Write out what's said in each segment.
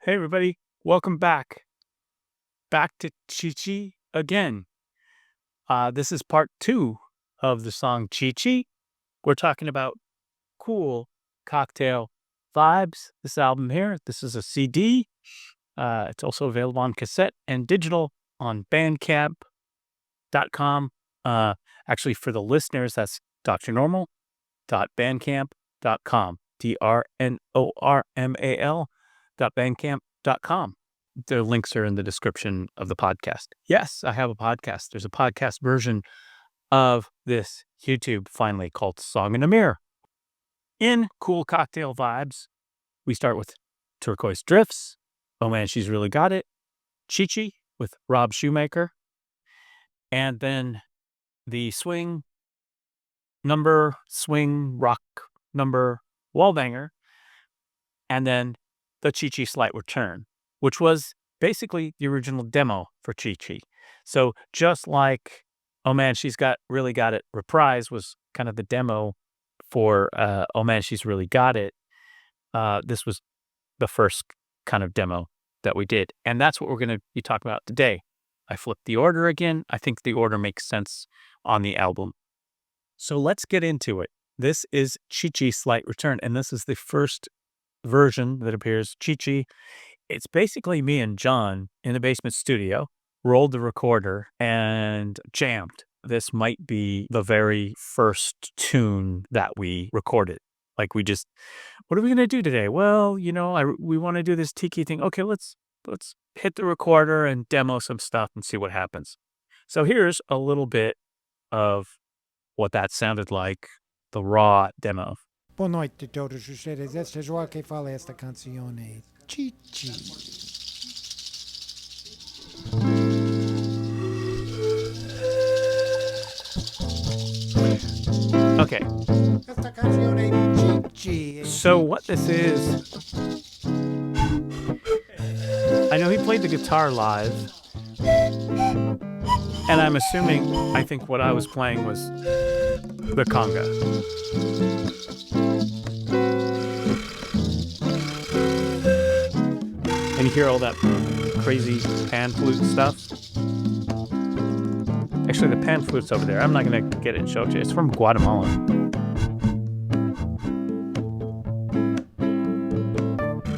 Hey, everybody. Welcome back. Back to Chi Chi again. This is part two of the song Chi Chi. We're talking about cool cocktail vibes. This album here, this is a CD. It's also available on cassette and digital on bandcamp.com. Actually, for the listeners, that's drnormal.bandcamp.com. DRNORMAL.bandcamp.com. The links are in the description of the podcast. Yes, I have a podcast. There's a podcast version of this YouTube finally called Song in a Mirror. In cool cocktail vibes, we start with Turquoise Drifts. Oh man, she's really got it. Chi Chi with Rob Shoemaker. And then the swing rock number Wallbanger. And then the Chi Chi Slight Return, which was basically the original demo for Chi Chi. So just like Oh Man, She's Really Got It Reprise was kind of the demo for Oh Man, She's Really Got It. This was the first kind of demo that we did. And that's what we're going to be talking about today. I flipped the order again. I think the order makes sense on the album. So let's get into it. This is Chi Chi Slight Return, and this is the first version that appears, Chi Chi. It's basically me and John in the basement studio, rolled the recorder and jammed. This might be the very first tune that we recorded. Like we just, what are we going to do today? Well, we want to do this tiki thing. Okay, let's hit the recorder and demo some stuff and see what happens. So here's a little bit of what that sounded like, the raw demo. Boa noite a todos os seres. Este é João quem fala esta canção é Chichi. Okay. Esta canção é Chichi. So what this is, I know he played the guitar live, and I'm assuming, I think what I was playing was the conga. And you hear all that crazy pan flute stuff. Actually, the pan flute's over there. I'm not going to get it and show it to you. It's from Guatemala.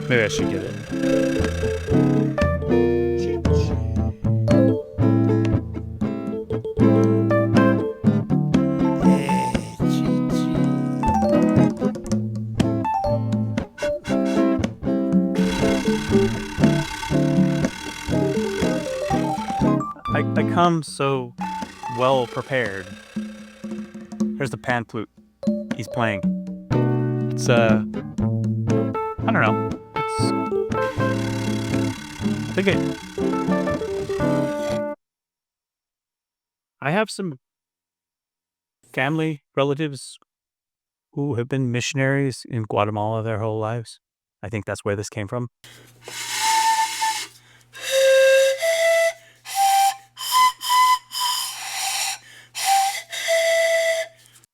Maybe I should get it. I come so well prepared. Here's the pan flute he's playing. It's I don't know. I have some family relatives who have been missionaries in Guatemala their whole lives. I think that's where this came from.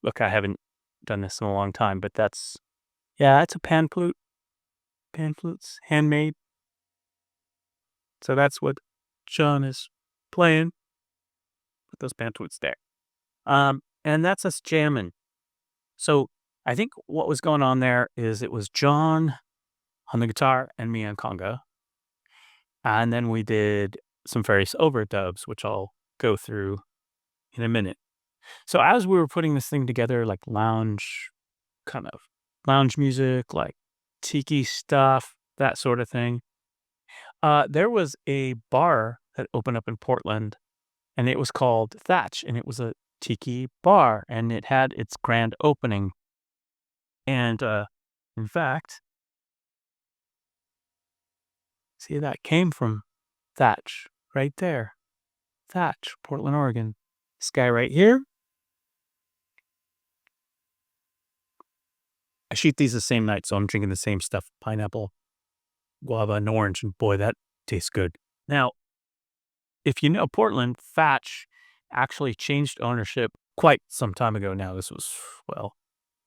Look, I haven't done this in a long time, but it's a pan flute. Pan flutes, handmade. So that's what John is playing. Put those pan flutes there. And that's us jamming. So I think what was going on there is it was John on the guitar and me on conga. And then we did some various overdubs, which I'll go through in a minute. So as we were putting this thing together, like lounge music, like tiki stuff, that sort of thing, there was a bar that opened up in Portland, and it was called Thatch, and it was a tiki bar, and it had its grand opening. And in fact, see, that came from Thatch right there. Thatch, Portland, Oregon. This guy right here. I shoot these the same night, so I'm drinking the same stuff, pineapple, guava, and orange, and boy, that tastes good. Now, if you know Portland, Thatch actually changed ownership quite some time ago now. This was,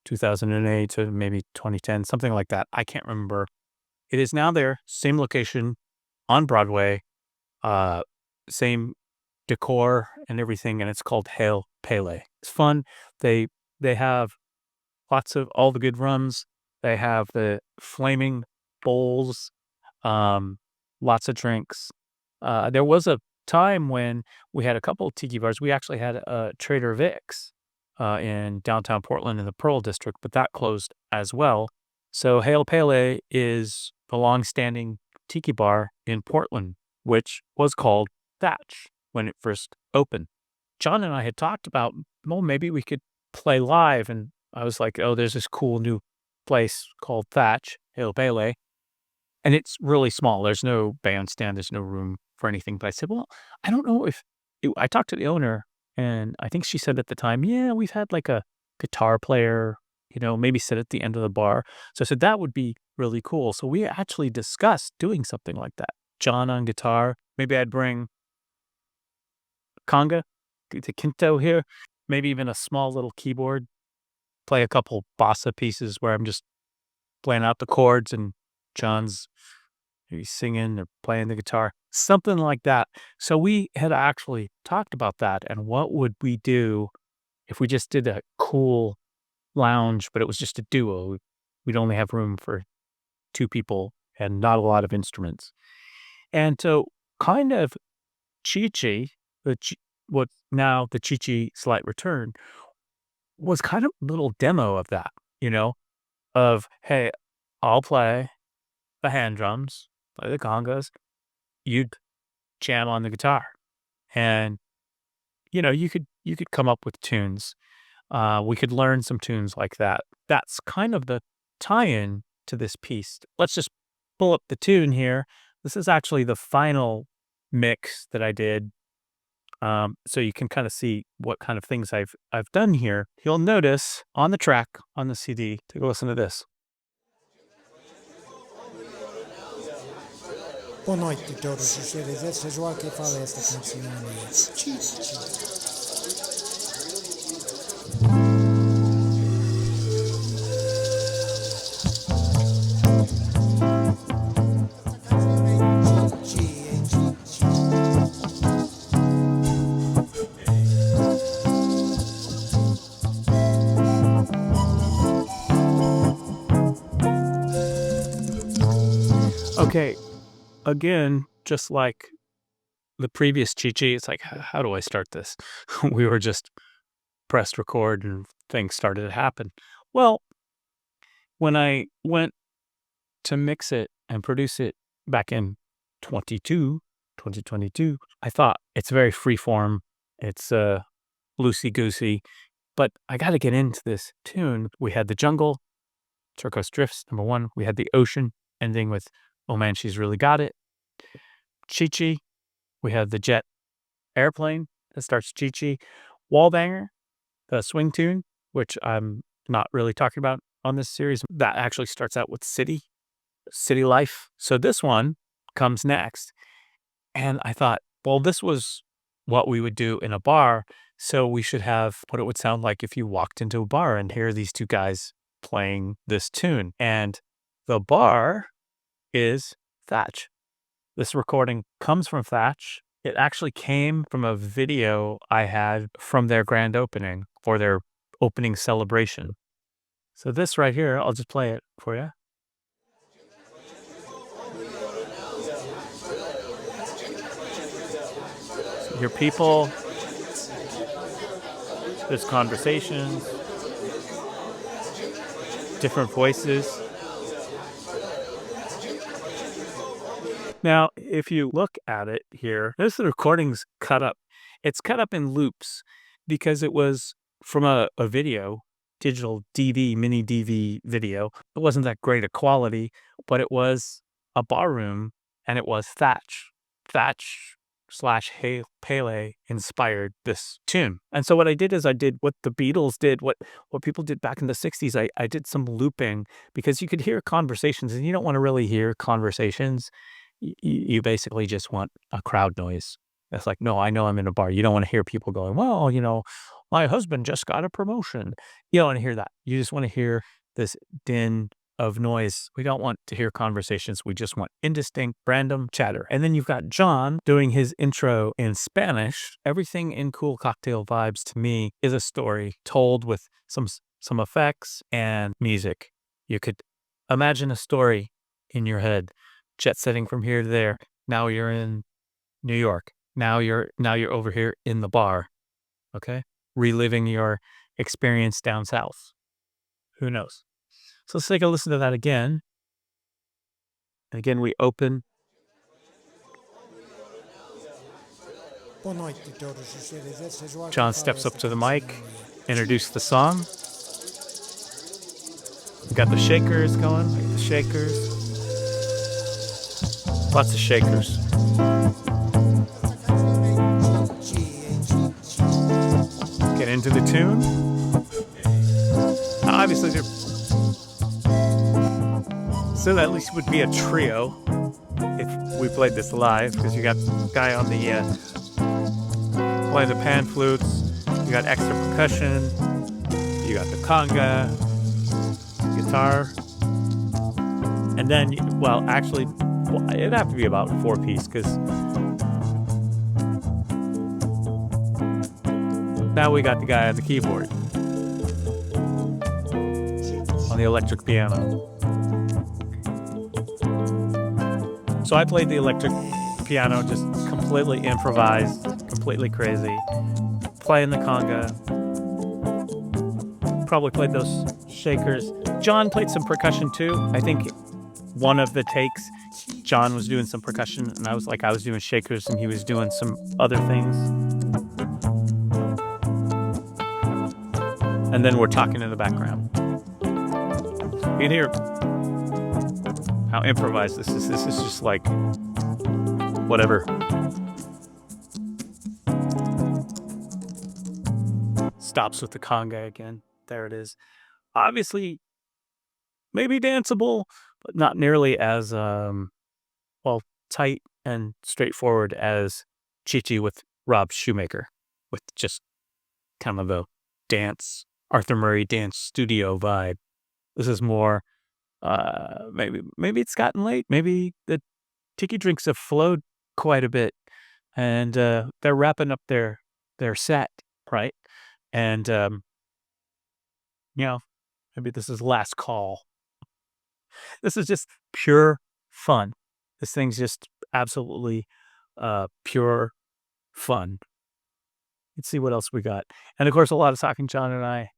2008 to maybe 2010, something like that. I can't remember It is now there, same location on Broadway, uh, same decor and everything, and it's called Hail Pele. It's fun. They have lots of all the good rums. They have the flaming bowls, um, lots of drinks. There was a time when we had a couple of tiki bars. We actually had Trader Vic's in downtown Portland in the Pearl District, but that closed as well. So Hail Pele is the long-standing tiki bar in Portland, which was called Thatch when it first opened. John and I had talked about, well, maybe we could play live, and I was like, oh, there's this cool new place called Thatch, Hail Pele, and it's really small. There's no bandstand, there's no room for anything. But I said, well, I don't know if I talked to the owner, and I think she said at the time, yeah, we've had like a guitar player, maybe sit at the end of the bar. So I said that would be really cool. So we actually discussed doing something like that. John on guitar. Maybe I'd bring conga, the quinto here, maybe even a small little keyboard, play a couple bossa pieces where I'm just playing out the chords and John's maybe singing or playing the guitar, something like that. So we had actually talked about that and what would we do if we just did a cool lounge, but it was just a duo. We'd only have room for two people and not a lot of instruments. And so kind of Chi-Chi, what's now the Chi-Chi Slight Return, was kind of a little demo of that, of, hey, I'll play the hand drums, play the congas, you'd jam on the guitar. And, you could come up with tunes. We could learn some tunes like that. That's kind of the tie-in to this piece. Let's just pull up the tune here. This is actually the final mix that I did. So you can kind of see what kind of things I've done here. You'll notice on the track, on the CD, take a listen to this. Boa noite a todos os seres. Este é João que fala esta canção. Okay, again, just like the previous Chi-Chi, it's like, how do I start this? We were just pressed record and things started to happen. Well, when I went to mix it and produce it back in 2022, I thought it's very freeform. It's loosey-goosey, but I got to get into this tune. We had the jungle, Turquoise Drifts, number one. We had the ocean, ending with, oh man, she's really got it. Chi-Chi, we had the jet airplane that starts Chi-Chi. Wallbanger, the swing tune, which I'm not really talking about on this series. That actually starts out with City Life. So this one comes next. And I thought, well, this was what we would do in a bar. So we should have what it would sound like if you walked into a bar and hear these two guys playing this tune. And the bar is Thatch. This recording comes from Thatch. It actually came from a video I had from their grand opening or their opening celebration. So this right here, I'll just play it for you. So your people, there's conversations, different voices. Now, if you look at it here, notice the recording's cut up. It's cut up in loops because it was from a video, digital DV, mini DV video. It wasn't that great a quality, but it was a bar room and it was Thatch. Thatch / Hail Pele inspired this tune. And so what I did is I did what the Beatles did, what people did back in the 60s. I did some looping because you could hear conversations and you don't want to really hear conversations. You basically just want a crowd noise. It's like, no, I know I'm in a bar. You don't want to hear people going, well, my husband just got a promotion. You don't want to hear that. You just want to hear this din of noise. We don't want to hear conversations. We just want indistinct, random chatter. And then you've got John doing his intro in Spanish. Everything in Cool Cocktail Vibes to me is a story told with some effects and music. You could imagine a story in your head, jet setting from here to there. Now you're in New York. Now you're over here in the bar. Okay? Reliving your experience down south. Who knows? So let's take a listen to that again. And again, we open. Boa noite, todos vocês. Este é João John que fala steps up esta to the mic, canción. introduce the song. We got the shakers going. Like the shakers. Lots of shakers. Get into the tune. Obviously, so at least would be a trio if we played this live, because you got the guy on the playing the pan flutes, you got extra percussion, you got the conga, guitar, and then, well, actually, it'd have to be about 4-piece, because now we got the guy on the keyboard, on the electric piano. So I played the electric piano, just completely improvised, completely crazy, playing the conga, probably played those shakers. John played some percussion too. I think one of the takes, John was doing some percussion, and I was doing shakers, and he was doing some other things. And then we're talking in the background. You can hear how improvised this is. This is just like whatever. Stops with the conga again. There it is. Obviously, maybe danceable, but not nearly as tight and straightforward as Chi-Chi with Rob Shoemaker, with just kind of a dance, Arthur Murray dance studio vibe. This is more, maybe it's gotten late. Maybe the tiki drinks have flowed quite a bit, and they're wrapping up their set, right? And maybe this is last call. This is just pure fun. This thing's just absolutely pure fun. Let's see what else we got. And of course, a lot of talking John and I.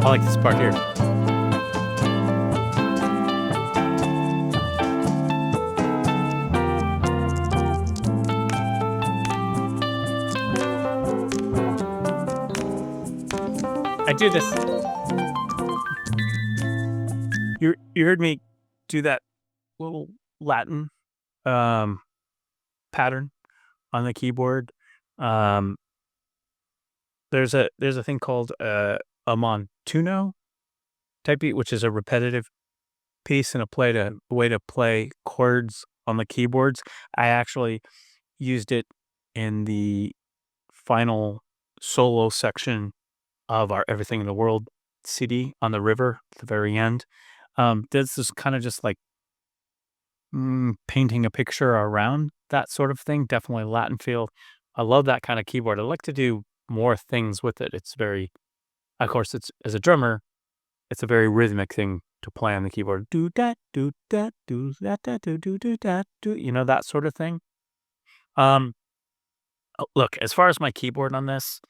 I like this part here. I do this. You heard me do that little Latin pattern on the keyboard. There's a thing called a montuno type beat, which is a repetitive piece and a way to play chords on the keyboards. I actually used it in the final solo section of our Everything in the World CD on the river at the very end. This is kind of just like painting a picture around that sort of thing. Definitely Latin feel. I love that kind of keyboard. I like to do more things with it. It's very, of course, it's as a drummer, it's a very rhythmic thing to play on the keyboard. Do that, do that, do that, do that, do that sort of thing. Look, as far as my keyboard on this,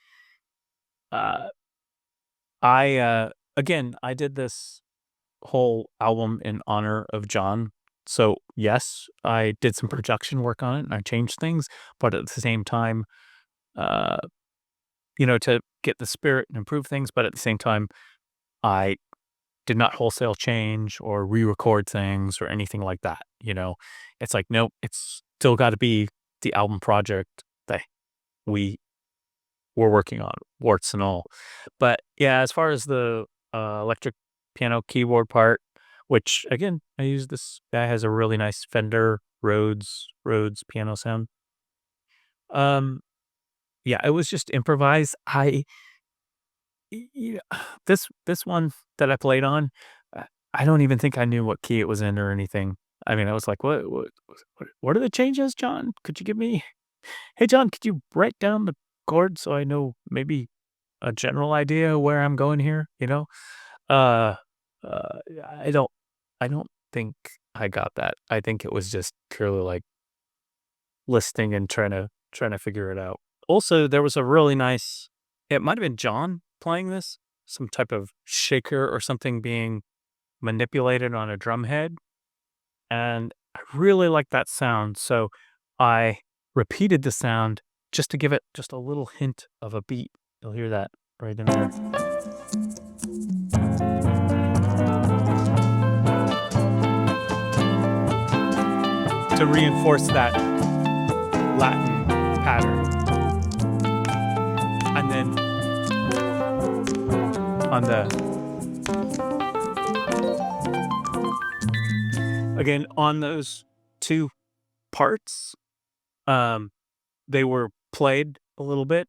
I did this whole album in honor of John. So yes, I did some production work on it and I changed things, but at the same time, to get the spirit and improve things, but at the same time, I did not wholesale change or re-record things or anything like that. It's like, nope, it's still got to be the album project that we were working on, warts and all. But yeah, as far as the electric piano keyboard part, which again, I use this guy has a really nice Fender Rhodes piano sound. Um, yeah, it was just improvised. Yeah, this one that I played on, uh, I don't even think I knew what key it was in or anything. I mean, I was like, what are the changes, John? Could you give me Hey, John, could you write down the chords so I know maybe a general idea where I'm going here, you know? Uh, uh, I don't I don't think I got that. I think it was just purely like listening and trying to figure it out. Also, there was a really nice it might have been John playing this, some type of shaker or something being manipulated on a drum head, and I really like that sound, so I repeated the sound just to give it just a little hint of a beat. You'll hear that right in there. To reinforce that Latin pattern. And then on those two parts, they were played a little bit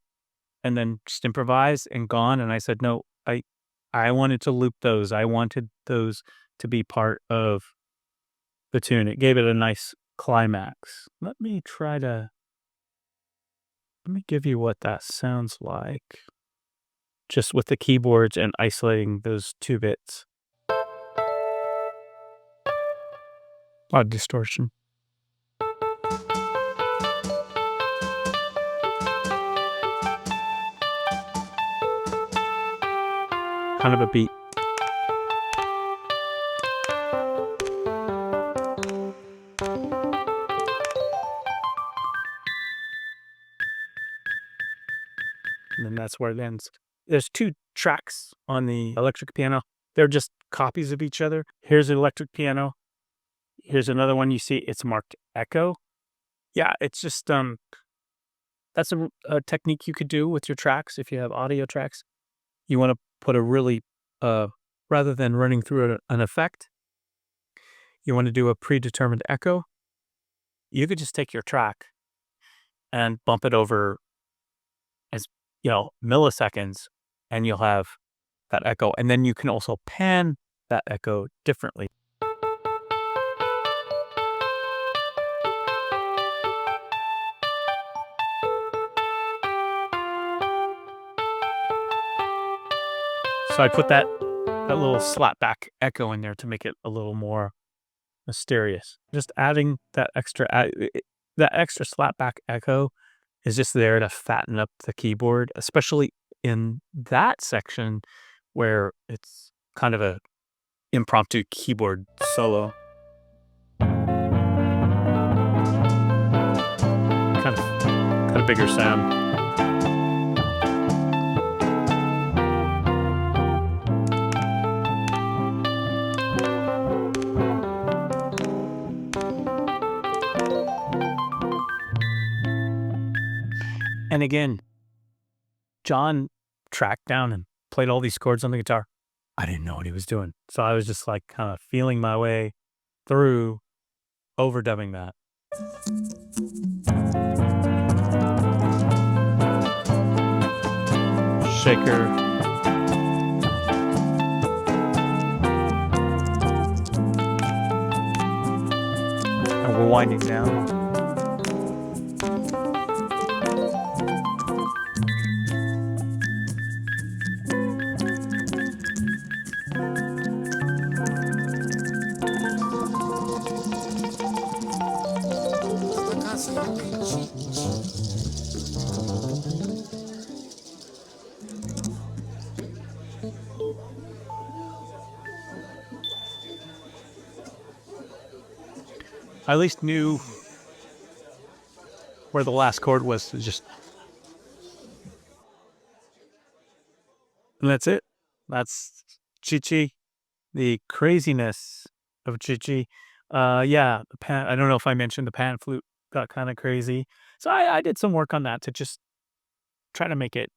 and then just improvised and gone. And I said, no, I wanted to loop those. I wanted those to be part of the tune. It gave it a nice climax. Let me give you what that sounds like. Just with the keyboards and isolating those 2 bits. A lot of distortion. Kind of a beat. And then that's where it ends. There's 2 tracks on the electric piano. They're just copies of each other. Here's an electric piano. Here's another one you see. It's marked echo. Yeah, it's just that's a technique you could do with your tracks if you have audio tracks. You want to put a really rather than running through an effect, you want to do a predetermined echo. You could just take your track and bump it over as milliseconds, and you'll have that echo. And then you can also pan that echo differently. So I put that little slapback echo in there to make it a little more mysterious. Just adding that extra slapback echo is just there to fatten up the keyboard, especially in that section where it's kind of a impromptu keyboard solo. Kind of bigger sound. And again, John tracked down and played all these chords on the guitar. I didn't know what he was doing. So I was just like kind of feeling my way through overdubbing that. Shaker. And we're winding down. I at least knew where the last chord was. And that's it. That's Chi Chi the craziness of Chi-Chi. Yeah, I don't know if I mentioned the pan flute got kind of crazy. So I did some work on that to just try to make it,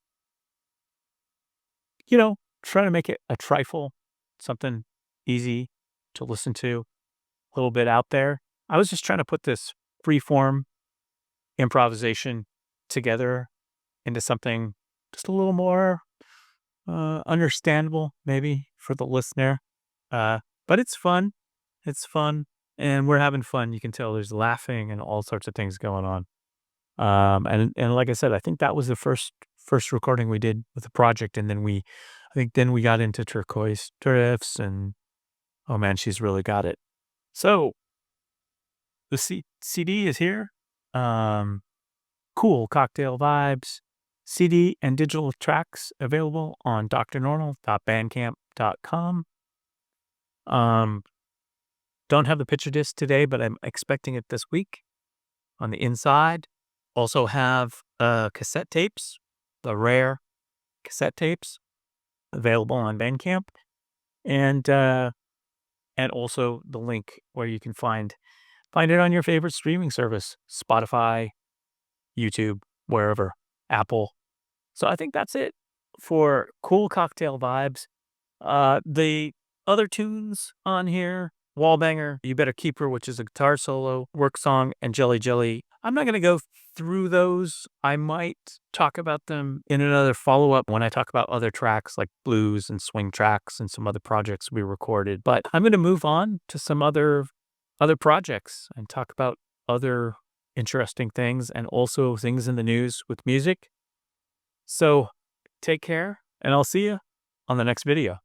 try to make it a trifle, something easy to listen to, a little bit out there. I was just trying to put this freeform improvisation together into something just a little more understandable, maybe for the listener. But it's fun. It's fun, and we're having fun. You can tell there's laughing and all sorts of things going on. And like I said, I think that was the first recording we did with the project, and then I think then we got into Turquoise Drifts, and oh man, she's really got it. So the CD is here. Um, Cool Cocktail Vibes. CD and digital tracks available on drnormal.bandcamp.com. Don't have the picture disc today, but I'm expecting it this week. On the inside, also have cassette tapes, the rare cassette tapes available on Bandcamp, and also the link where you can find it on your favorite streaming service, Spotify, YouTube, wherever, Apple. So I think that's it for Cool Cocktail Vibes. The other tunes on here, Wallbanger, You Better Keep Her, which is a guitar solo, Work Song, and Jelly Jelly. I'm not going to go through those. I might talk about them in another follow-up when I talk about other tracks like blues and swing tracks and some other projects we recorded. But I'm going to move on to some other projects and talk about other interesting things and also things in the news with music. So take care, and I'll see you on the next video.